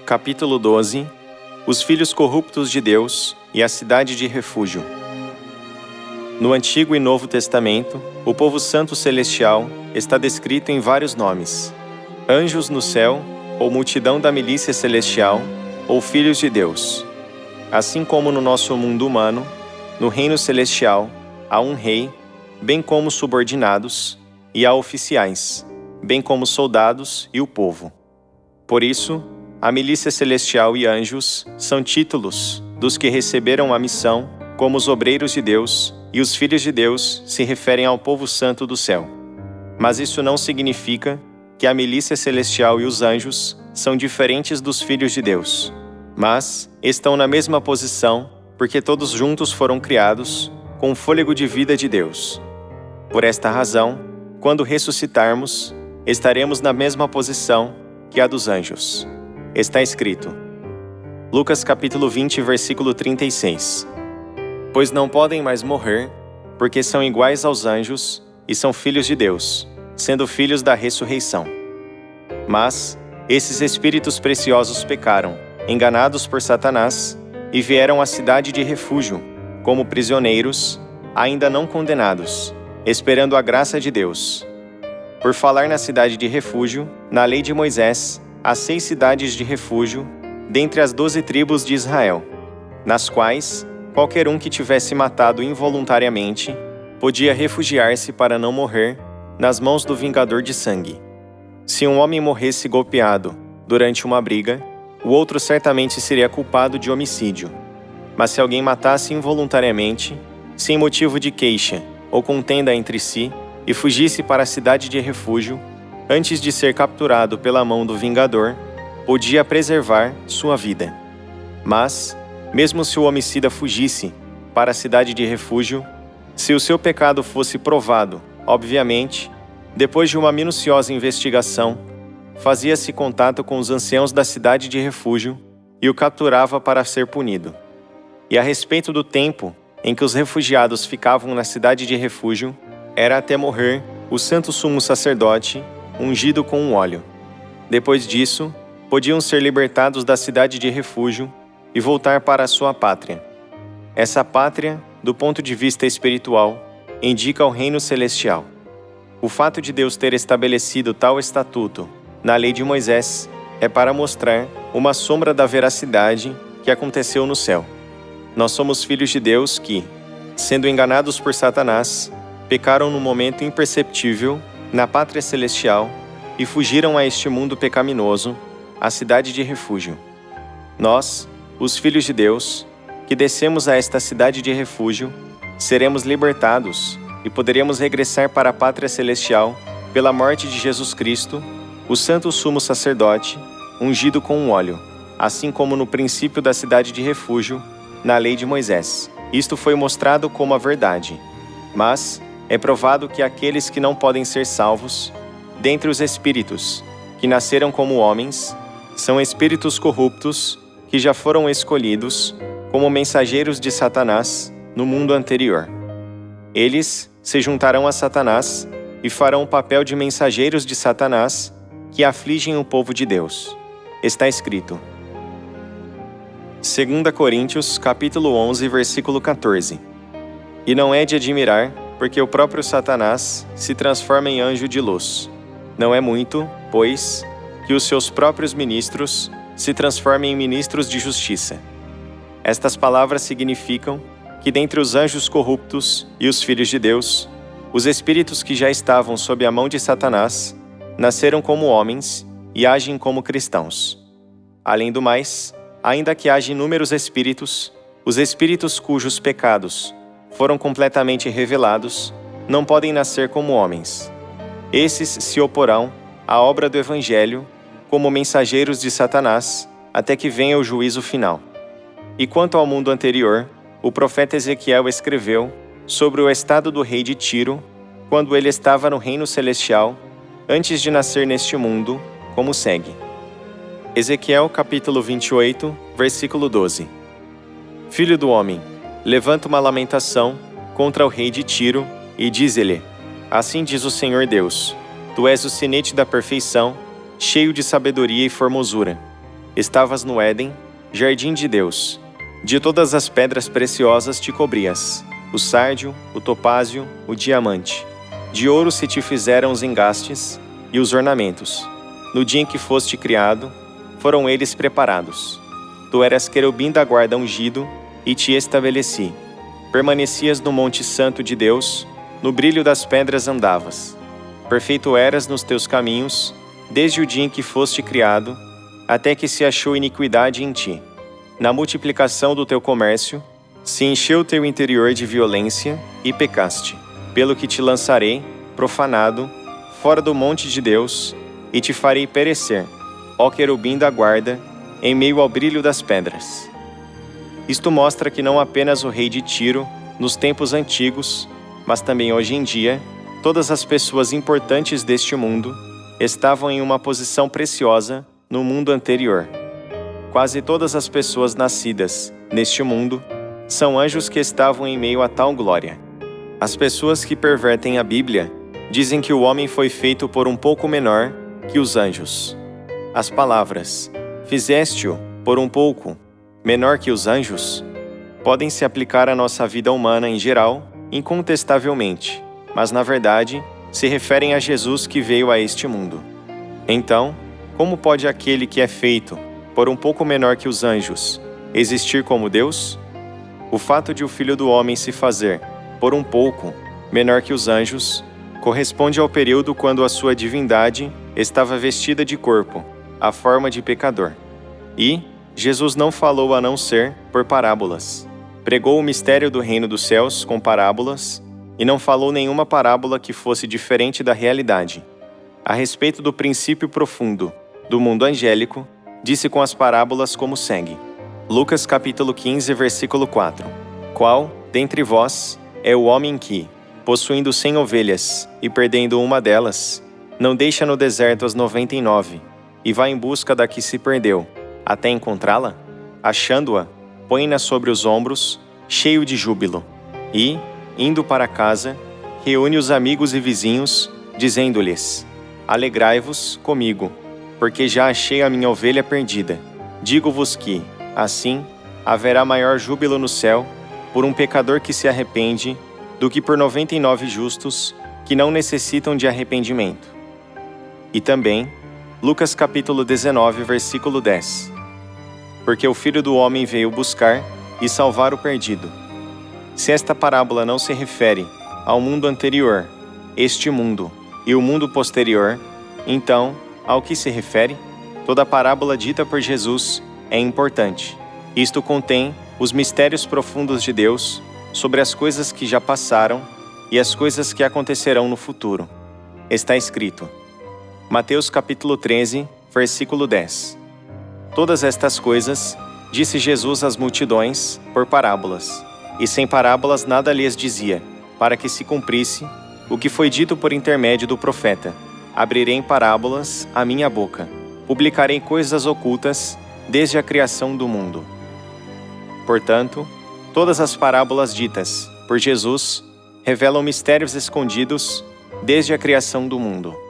Capítulo 12. Os filhos corruptos de Deus e a cidade de refúgio. No Antigo e Novo Testamento, o povo santo celestial está descrito em vários nomes: anjos no céu, ou multidão da milícia celestial, ou filhos de Deus. Assim como no nosso mundo humano, no reino celestial, há um rei, bem como subordinados, e há oficiais, bem como soldados e o povo. Por isso, a milícia celestial e anjos são títulos dos que receberam a missão como os obreiros de Deus, e os filhos de Deus se referem ao povo santo do céu. Mas isso não significa que a milícia celestial e os anjos são diferentes dos filhos de Deus, mas estão na mesma posição porque todos juntos foram criados com o fôlego de vida de Deus. Por esta razão, quando ressuscitarmos, estaremos na mesma posição que a dos anjos. Está escrito. Lucas capítulo 20, versículo 36. Pois não podem mais morrer, porque são iguais aos anjos e são filhos de Deus, sendo filhos da ressurreição. Mas esses espíritos preciosos pecaram, enganados por Satanás, e vieram à cidade de refúgio, como prisioneiros, ainda não condenados, esperando a graça de Deus. Por falar na cidade de refúgio, na lei de Moisés, há 6 cidades de refúgio, dentre as 12 tribos de Israel, nas quais qualquer um que tivesse matado involuntariamente podia refugiar-se para não morrer nas mãos do vingador de sangue. Se um homem morresse golpeado durante uma briga, o outro certamente seria culpado de homicídio. Mas se alguém matasse involuntariamente, sem motivo de queixa ou contenda entre si, e fugisse para a cidade de refúgio, antes de ser capturado pela mão do vingador, podia preservar sua vida. Mas, mesmo se o homicida fugisse para a cidade de refúgio, se o seu pecado fosse provado, obviamente, depois de uma minuciosa investigação, fazia-se contato com os anciãos da cidade de refúgio e o capturava para ser punido. E a respeito do tempo em que os refugiados ficavam na cidade de refúgio, era até morrer o santo sumo sacerdote, ungido com um óleo. Depois disso, podiam ser libertados da cidade de refúgio e voltar para a sua pátria. Essa pátria, do ponto de vista espiritual, indica o reino celestial. O fato de Deus ter estabelecido tal estatuto na lei de Moisés é para mostrar uma sombra da veracidade que aconteceu no céu. Nós somos filhos de Deus que, sendo enganados por Satanás, pecaram num momento imperceptível na pátria celestial e fugiram a este mundo pecaminoso, a cidade de refúgio. Nós, os filhos de Deus, que descemos a esta cidade de refúgio, seremos libertados e poderemos regressar para a pátria celestial pela morte de Jesus Cristo, o santo sumo sacerdote, ungido com um óleo, assim como no princípio da cidade de refúgio, na lei de Moisés. Isto foi mostrado como a verdade. Mas é provado que aqueles que não podem ser salvos, dentre os espíritos, que nasceram como homens, são espíritos corruptos que já foram escolhidos como mensageiros de Satanás no mundo anterior. Eles se juntarão a Satanás e farão o papel de mensageiros de Satanás que afligem o povo de Deus. Está escrito. 2 Coríntios, capítulo 11, versículo 14. E não é de admirar, porque o próprio Satanás se transforma em anjo de luz. Não é muito, pois, que os seus próprios ministros se transformem em ministros de justiça. Estas palavras significam que dentre os anjos corruptos e os filhos de Deus, os espíritos que já estavam sob a mão de Satanás nasceram como homens e agem como cristãos. Além do mais, ainda que haja inúmeros espíritos, os espíritos cujos pecados foram completamente revelados, não podem nascer como homens. Esses se oporão à obra do Evangelho como mensageiros de Satanás até que venha o juízo final. E quanto ao mundo anterior, o profeta Ezequiel escreveu sobre o estado do rei de Tiro, quando ele estava no reino celestial, antes de nascer neste mundo, como segue. Ezequiel capítulo 28, versículo 12. Filho do homem, levanta uma lamentação contra o rei de Tiro e diz-lhe: assim diz o Senhor Deus, tu és o sinete da perfeição, cheio de sabedoria e formosura. Estavas no Éden, jardim de Deus. De todas as pedras preciosas te cobrias, o sárdio, o topázio, o diamante. De ouro se te fizeram os engastes e os ornamentos. No dia em que foste criado, foram eles preparados. Tu eras querubim da guarda ungido, e te estabeleci. Permanecias no monte santo de Deus, no brilho das pedras andavas. Perfeito eras nos teus caminhos, desde o dia em que foste criado, até que se achou iniquidade em ti. Na multiplicação do teu comércio, se encheu teu interior de violência e pecaste. Pelo que te lançarei, profanado, fora do monte de Deus, e te farei perecer, ó querubim da guarda, em meio ao brilho das pedras. Isto mostra que não apenas o rei de Tiro, nos tempos antigos, mas também hoje em dia, todas as pessoas importantes deste mundo estavam em uma posição preciosa no mundo anterior. Quase todas as pessoas nascidas neste mundo são anjos que estavam em meio a tal glória. As pessoas que pervertem a Bíblia dizem que o homem foi feito por um pouco menor que os anjos. As palavras "fizeste-o por um pouco menor que os anjos" podem se aplicar à nossa vida humana em geral, incontestavelmente, mas na verdade se referem a Jesus que veio a este mundo. Então, como pode aquele que é feito por um pouco menor que os anjos existir como Deus? O fato de o Filho do Homem se fazer por um pouco menor que os anjos corresponde ao período quando a sua divindade estava vestida de corpo, a forma de pecador. E Jesus não falou a não ser por parábolas. Pregou o mistério do reino dos céus com parábolas e não falou nenhuma parábola que fosse diferente da realidade. A respeito do princípio profundo do mundo angélico, disse com as parábolas como segue. Lucas capítulo 15, versículo 4. Qual, dentre vós, é o homem que, possuindo 100 ovelhas e perdendo uma delas, não deixa no deserto as 99 e vai em busca da que se perdeu, até encontrá-la? Achando-a, põe-na sobre os ombros, cheio de júbilo, e, indo para casa, reúne os amigos e vizinhos, dizendo-lhes: Alegrai-vos comigo, porque já achei a minha ovelha perdida. Digo-vos que, assim, haverá maior júbilo no céu por um pecador que se arrepende do que por 99 justos que não necessitam de arrependimento. E também, Lucas capítulo 19, versículo 10. Porque o Filho do Homem veio buscar e salvar o perdido. Se esta parábola não se refere ao mundo anterior, este mundo e o mundo posterior, então, ao que se refere? Toda parábola dita por Jesus é importante. Isto contém os mistérios profundos de Deus sobre as coisas que já passaram e as coisas que acontecerão no futuro. Está escrito. Mateus capítulo 13, versículo 10. Todas estas coisas disse Jesus às multidões por parábolas, e sem parábolas nada lhes dizia, para que se cumprisse o que foi dito por intermédio do profeta. Abrirei em parábolas a minha boca, publicarei coisas ocultas desde a criação do mundo. Portanto, todas as parábolas ditas por Jesus revelam mistérios escondidos desde a criação do mundo.